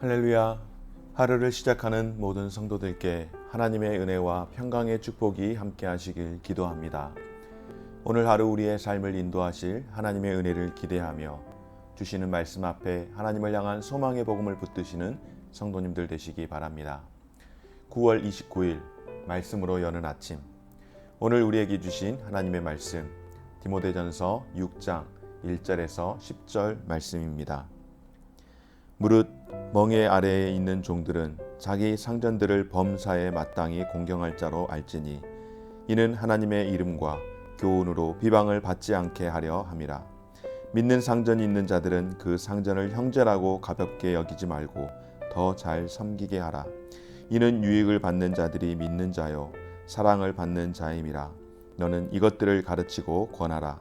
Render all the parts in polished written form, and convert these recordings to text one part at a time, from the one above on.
할렐루야. 하루를 시작하는 모든 성도들께 하나님의 은혜와 평강의 축복이 함께 하시길 기도합니다. 오늘 하루 우리의 삶을 인도하실 하나님의 은혜를 기대하며 주시는 말씀 앞에 하나님을 향한 소망의 복음을 붙드시는 성도님들 되시기 바랍니다. 9월 29일 말씀으로 여는 아침, 오늘 우리에게 주신 하나님의 말씀 디모데전서 6장 1절에서 10절 말씀입니다. 무릇 멍에 아래에 있는 종들은 자기 상전들을 범사에 마땅히 공경할 자로 알지니 이는 하나님의 이름과 교훈으로 비방을 받지 않게 하려 함이라. 믿는 상전이 있는 자들은 그 상전을 형제라고 가볍게 여기지 말고 더 잘 섬기게 하라. 이는 유익을 받는 자들이 믿는 자요 사랑을 받는 자임이라. 너는 이것들을 가르치고 권하라.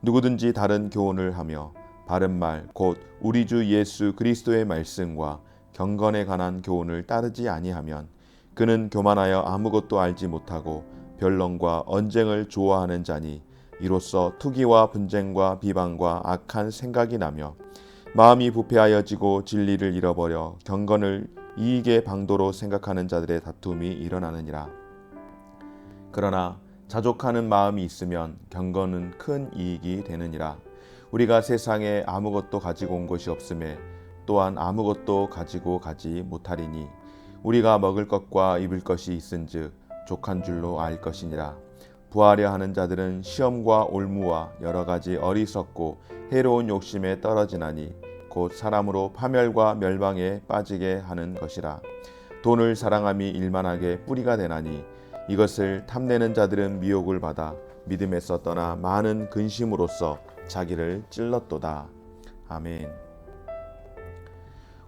누구든지 다른 교훈을 하며 바른 말 곧 우리 주 예수 그리스도의 말씀과 경건에 관한 교훈을 따르지 아니하면 그는 교만하여 아무것도 알지 못하고 변론과 언쟁을 좋아하는 자니 이로써 투기와 분쟁과 비방과 악한 생각이 나며 마음이 부패하여지고 진리를 잃어버려 경건을 이익의 방도로 생각하는 자들의 다툼이 일어나느니라. 그러나 자족하는 마음이 있으면 경건은 큰 이익이 되느니라. 우리가 세상에 아무것도 가지고 온 것이 없음에 또한 아무것도 가지고 가지 못하리니 우리가 먹을 것과 입을 것이 있은즉 족한 줄로 알 것이니라. 부하려 하는 자들은 시험과 올무와 여러 가지 어리석고 해로운 욕심에 떨어지나니 곧 사람으로 파멸과 멸망에 빠지게 하는 것이라. 돈을 사랑함이 일만하게 뿌리가 되나니 이것을 탐내는 자들은 미혹을 받아 믿음에서 떠나 많은 근심으로써 자기를 찔렀도다. 아멘.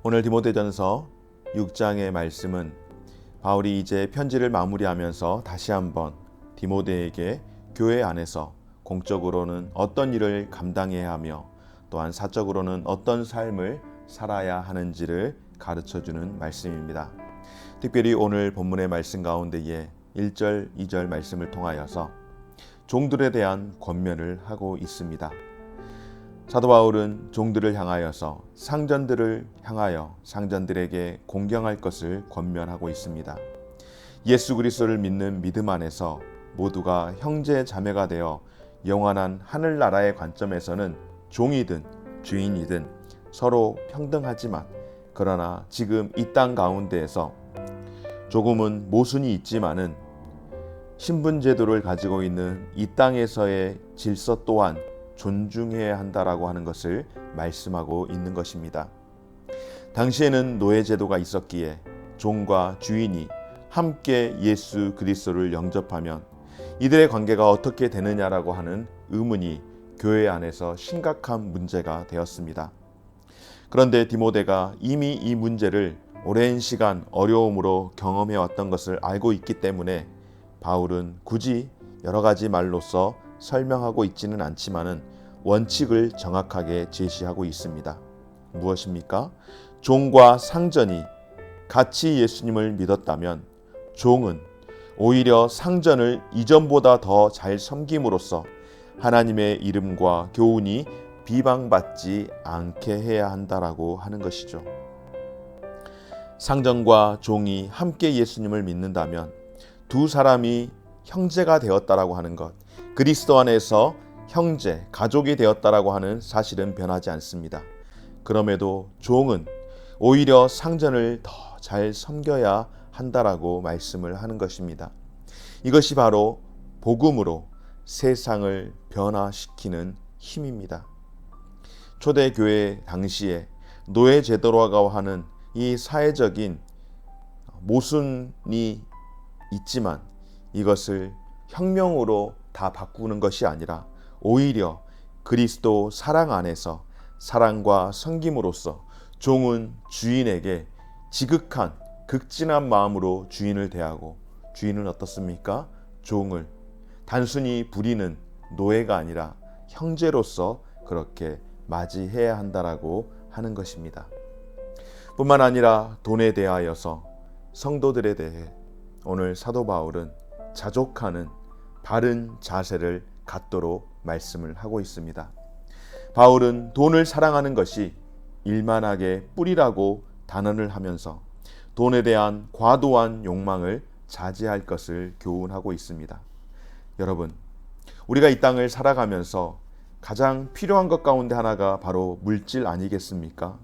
오늘 디모데전서 6장의 말씀은 바울이 이제 편지를 마무리하면서 다시 한번 디모데에게 교회 안에서 공적으로는 어떤 일을 감당해야 하며 또한 사적으로는 어떤 삶을 살아야 하는지를 가르쳐주는 말씀입니다. 특별히 오늘 본문의 말씀 가운데에 1절, 2절 말씀을 통하여서 종들에 대한 권면을 하고 있습니다. 사도 바울은 종들을 향하여서 상전들을 향하여 상전들에게 공경할 것을 권면하고 있습니다. 예수 그리스도를 믿는 믿음 안에서 모두가 형제 자매가 되어 영원한 하늘나라의 관점에서는 종이든 주인이든 서로 평등하지만 그러나 지금 이 땅 가운데에서 조금은 모순이 있지만은 신분제도를 가지고 있는 이 땅에서의 질서 또한 존중해야 한다라고 하는 것을 말씀하고 있는 것입니다. 당시에는 노예제도가 있었기에 종과 주인이 함께 예수 그리스도를 영접하면 이들의 관계가 어떻게 되느냐라고 하는 의문이 교회 안에서 심각한 문제가 되었습니다. 그런데 디모데가 이미 이 문제를 오랜 시간 어려움으로 경험해 왔던 것을 알고 있기 때문에 바울은 굳이 여러 가지 말로써 설명하고 있지는 않지만은 원칙을 정확하게 제시하고 있습니다. 무엇입니까? 종과 상전이 같이 예수님을 믿었다면 종은 오히려 상전을 이전보다 더 잘 섬김으로써 하나님의 이름과 교훈이 비방받지 않게 해야 한다라고 하는 것이죠. 상전과 종이 함께 예수님을 믿는다면 두 사람이 형제가 되었다라고 하는 것, 그리스도 안에서 형제, 가족이 되었다라고 하는 사실은 변하지 않습니다. 그럼에도 종은 오히려 상전을 더 잘 섬겨야 한다라고 말씀을 하는 것입니다. 이것이 바로 복음으로 세상을 변화시키는 힘입니다. 초대교회 당시에 노예제도라고 하는 이 사회적인 모순이 있지만 이것을 혁명으로 다 바꾸는 것이 아니라 오히려 그리스도 사랑 안에서 사랑과 섬김으로써 종은 주인에게 지극한 극진한 마음으로 주인을 대하고 주인은 어떻습니까? 종을 단순히 부리는 노예가 아니라 형제로서 그렇게 맞이해야 한다라고 하는 것입니다. 뿐만 아니라 돈에 대하여서 성도들에 대해 오늘 사도 바울은 자족하는 바른 자세를 갖도록 말씀을 하고 있습니다. 바울은 돈을 사랑하는 것이 일만하게 뿌리라고 단언을 하면서 돈에 대한 과도한 욕망을 자제할 것을 교훈하고 있습니다. 여러분, 우리가 이 땅을 살아가면서 가장 필요한 것 가운데 하나가 바로 물질 아니겠습니까?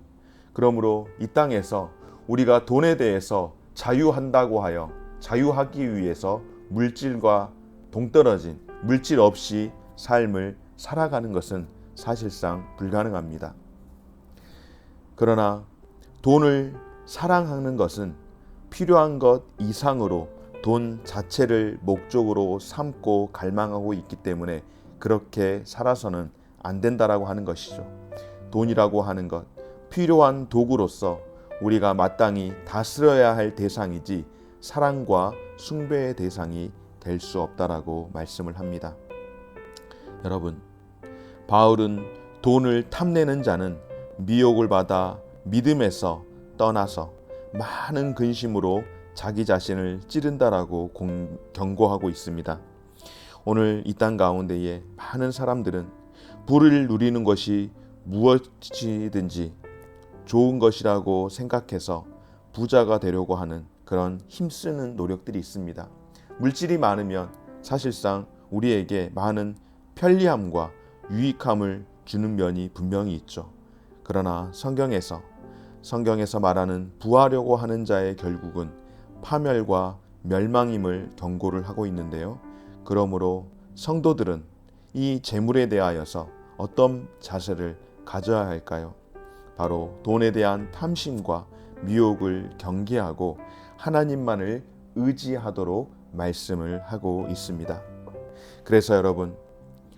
그러므로 이 땅에서 우리가 돈에 대해서 자유한다고 하여 자유하기 위해서 물질과 동떨어진 물질 없이 삶을 살아가는 것은 사실상 불가능합니다. 그러나 돈을 사랑하는 것은 필요한 것 이상으로 돈 자체를 목적으로 삼고 갈망하고 있기 때문에 그렇게 살아서는 안 된다라고 하는 것이죠. 돈이라고 하는 것, 필요한 도구로서 우리가 마땅히 다스려야 할 대상이지 사랑과 숭배의 대상이 될 수 없다라고 말씀을 합니다. 여러분, 바울은 돈을 탐내는 자는 미혹을 받아 믿음에서 떠나서 많은 근심으로 자기 자신을 찌른다라고 경고하고 있습니다. 오늘 이 땅 가운데에 많은 사람들은 부를 누리는 것이 무엇이든지 좋은 것이라고 생각해서 부자가 되려고 하는 그런 힘쓰는 노력들이 있습니다. 물질이 많으면 사실상 우리에게 많은 편리함과 유익함을 주는 면이 분명히 있죠. 그러나 성경에서 말하는 부하려고 하는 자의 결국은 파멸과 멸망임을 경고를 하고 있는데요. 그러므로 성도들은 이 재물에 대하여서 어떤 자세를 가져야 할까요? 바로 돈에 대한 탐심과 미혹을 경계하고 하나님만을 의지하도록 말씀을 하고 있습니다. 그래서 여러분,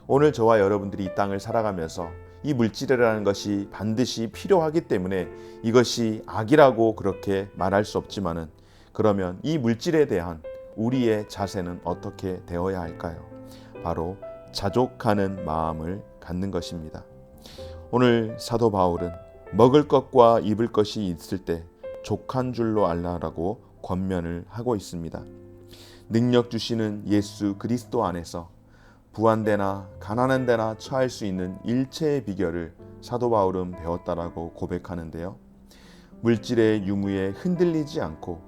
오늘 저와 여러분들이 이 땅을 살아가면서 이 물질이라는 것이 반드시 필요하기 때문에 이것이 악이라고 그렇게 말할 수 없지만은, 그러면 이 물질에 대한 우리의 자세는 어떻게 되어야 할까요? 바로 자족하는 마음을 갖는 것입니다. 오늘 사도 바울은 먹을 것과 입을 것이 있을 때 족한 줄로 알라라고 권면을 하고 있습니다. 능력 주시는 예수 그리스도 안에서 부한 데나 가난한 데나 처할 수 있는 일체의 비결을 사도 바울은 배웠다라고 고백하는데요. 물질의 유무에 흔들리지 않고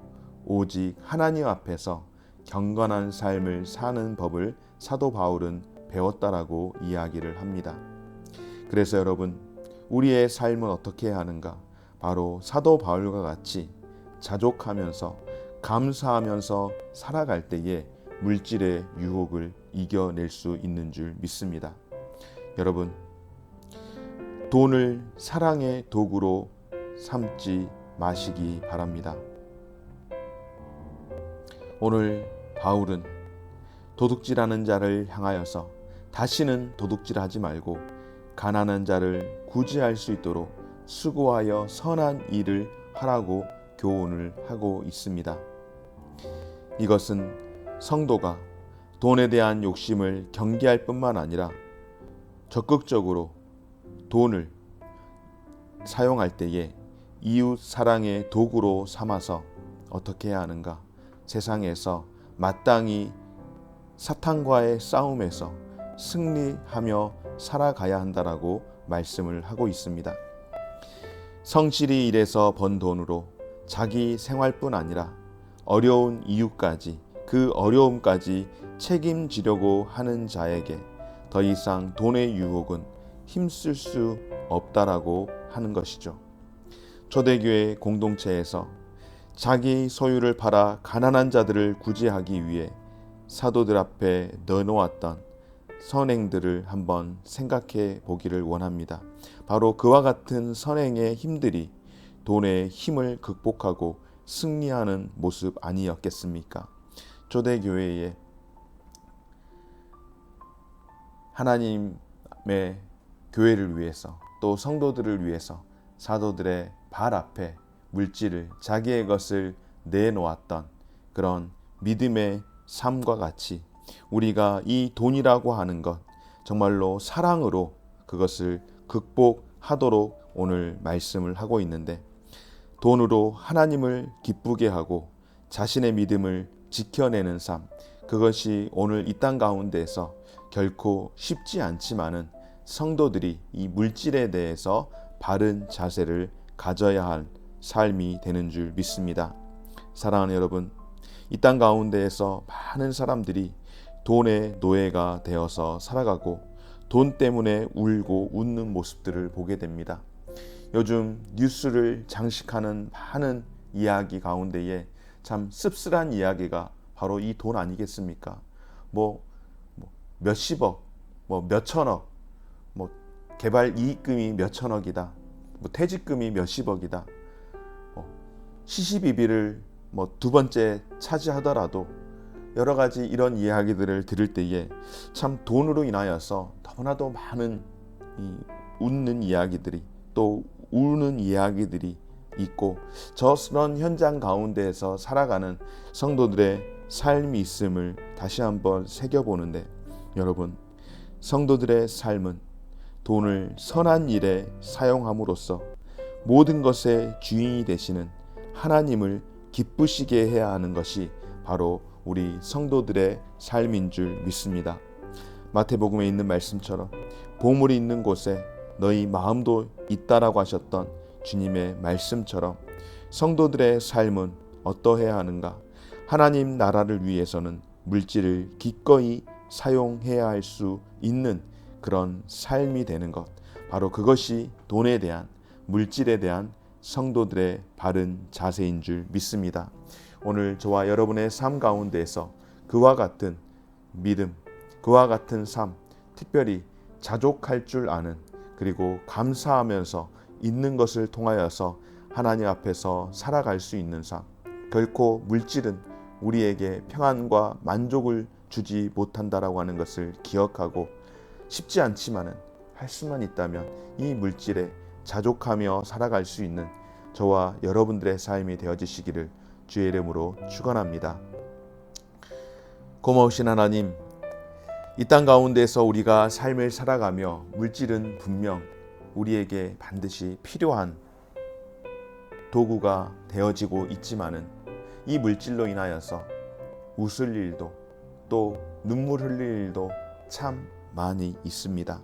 오직 하나님 앞에서 경건한 삶을 사는 법을 사도 바울은 배웠다라고 이야기를 합니다. 그래서 여러분, 우리의 삶은 어떻게 해야 하는가? 바로 사도 바울과 같이 자족하면서 감사하면서 살아갈 때에 물질의 유혹을 이겨낼 수 있는 줄 믿습니다. 여러분, 돈을 사랑의 도구로 삼지 마시기 바랍니다. 오늘 바울은 도둑질하는 자를 향하여서 다시는 도둑질하지 말고 가난한 자를 구제할 수 있도록 수고하여 선한 일을 하라고 교훈을 하고 있습니다. 이것은 성도가 돈에 대한 욕심을 경계할 뿐만 아니라 적극적으로 돈을 사용할 때에 이웃 사랑의 도구로 삼아서 어떻게 해야 하는가? 세상에서 마땅히 사탄과의 싸움에서 승리하며 살아가야 한다라고 말씀을 하고 있습니다. 성실히 일해서 번 돈으로 자기 생활뿐 아니라 어려운 이웃까지, 그 어려움까지 책임지려고 하는 자에게 더 이상 돈의 유혹은 힘쓸 수 없다라고 하는 것이죠. 초대교회 공동체에서 자기 소유를 팔아 가난한 자들을 구제하기 위해 사도들 앞에 내놓았던 선행들을 한번 생각해 보기를 원합니다. 바로 그와 같은 선행의 힘들이 돈의 힘을 극복하고 승리하는 모습 아니었겠습니까? 초대교회에 하나님의 교회를 위해서 또 성도들을 위해서 사도들의 발 앞에 물질을, 자기의 것을 내놓았던 그런 믿음의 삶과 같이 우리가 이 돈이라고 하는 것 정말로 사랑으로 그것을 극복하도록 오늘 말씀을 하고 있는데, 돈으로 하나님을 기쁘게 하고 자신의 믿음을 지켜내는 삶, 그것이 오늘 이 땅 가운데에서 결코 쉽지 않지만은 성도들이 이 물질에 대해서 바른 자세를 가져야 할 삶이 되는 줄 믿습니다. 사랑하는 여러분, 이 땅 가운데에서 많은 사람들이 돈의 노예가 되어서 살아가고 돈 때문에 울고 웃는 모습들을 보게 됩니다. 요즘 뉴스를 장식하는 많은 이야기 가운데에 참 씁쓸한 이야기가 바로 이 돈 아니겠습니까? 몇십억, 몇천억, 개발 이익금이 몇천억이다, 퇴직금이 몇십억이다, 시시비비를 두 번째 차지하더라도 여러 가지 이런 이야기들을 들을 때에 참 돈으로 인하여서 너무나도 많은 웃는 이야기들이 또 우는 이야기들이 있고, 저런 현장 가운데에서 살아가는 성도들의 삶이 있음을 다시 한번 새겨보는데, 여러분, 성도들의 삶은 돈을 선한 일에 사용함으로써 모든 것의 주인이 되시는 하나님을 기쁘시게 해야 하는 것이 바로 우리 성도들의 삶인 줄 믿습니다. 마태복음에 있는 말씀처럼 보물이 있는 곳에 너희 마음도 있다라고 하셨던 주님의 말씀처럼 성도들의 삶은 어떠해야 하는가? 하나님 나라를 위해서는 물질을 기꺼이 사용해야 할 수 있는 그런 삶이 되는 것, 바로 그것이 돈에 대한, 물질에 대한 성도들의 바른 자세인 줄 믿습니다. 오늘 저와 여러분의 삶 가운데에서 그와 같은 믿음, 그와 같은 삶, 특별히 자족할 줄 아는, 그리고 감사하면서 있는 것을 통하여서 하나님 앞에서 살아갈 수 있는 삶, 결코 물질은 우리에게 평안과 만족을 주지 못한다라고 하는 것을 기억하고, 쉽지 않지만은 할 수만 있다면 이 물질에 자족하며 살아갈 수 있는 저와 여러분들의 삶이 되어지시기를 주의 이름으로 축원합니다. 고마우신 하나님, 이 땅 가운데서 우리가 삶을 살아가며 물질은 분명 우리에게 반드시 필요한 도구가 되어지고 있지만은 이 물질로 인하여서 웃을 일도 또 눈물 흘릴 일도 참 많이 있습니다.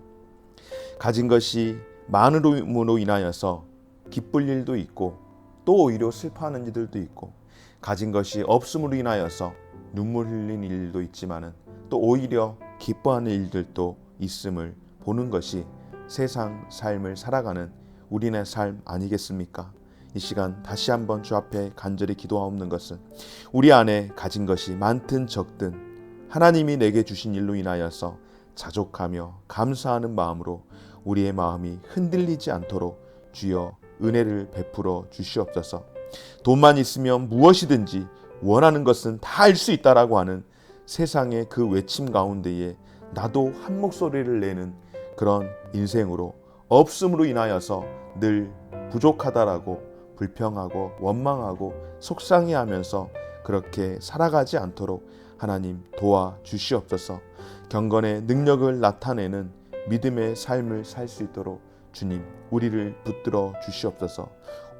가진 것이 많음으로 인하여서 기쁠 일도 있고 또 오히려 슬퍼하는 일들도 있고, 가진 것이 없음으로 인하여서 눈물 흘리는 일도 있지만은 또 오히려 기뻐하는 일들도 있음을 보는 것이 세상 삶을 살아가는 우리네 삶 아니겠습니까? 이 시간 다시 한번 주 앞에 간절히 기도하옵는 것은 우리 안에 가진 것이 많든 적든 하나님이 내게 주신 일로 인하여서 자족하며 감사하는 마음으로 우리의 마음이 흔들리지 않도록 주여 은혜를 베풀어 주시옵소서. 돈만 있으면 무엇이든지 원하는 것은 다 할 수 있다라고 하는 세상의 그 외침 가운데에 나도 한 목소리를 내는 그런 인생으로, 없음으로 인하여서 늘 부족하다라고 불평하고 원망하고 속상해하면서 그렇게 살아가지 않도록 하나님 도와주시옵소서. 경건의 능력을 나타내는 믿음의 삶을 살 수 있도록 주님 우리를 붙들어 주시옵소서.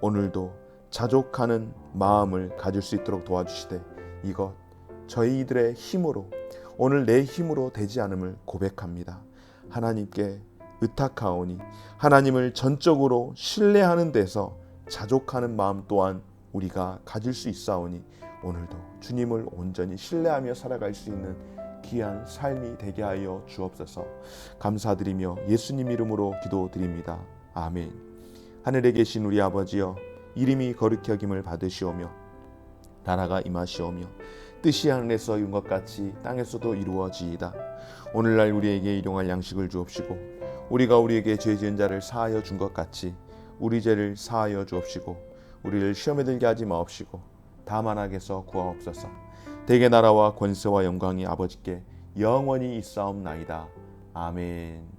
오늘도 자족하는 마음을 가질 수 있도록 도와주시되, 이것 저희들의 힘으로, 오늘 내 힘으로 되지 않음을 고백합니다. 하나님께 의탁하오니 하나님을 전적으로 신뢰하는 데서 자족하는 마음 또한 우리가 가질 수 있사오니 오늘도 주님을 온전히 신뢰하며 살아갈 수 있는 귀한 삶이 되게 하여 주옵소서. 감사드리며 예수님 이름으로 기도드립니다. 아멘. 하늘에 계신 우리 아버지여, 이름이 거룩히 여김을 받으시오며 나라가 임하시오며 뜻이 하늘에서 이룬 것 같이 땅에서도 이루어지이다. 오늘날 우리에게 일용할 양식을 주옵시고, 우리가 우리에게 죄 지은 자를 사하여 준 것 같이 우리 죄를 사하여 주옵시고, 우리를 시험에 들게 하지 마옵시고 다만 악에서 구하옵소서. 대개 나라와 권세와 영광이 아버지께 영원히 있사옵나이다. 아멘.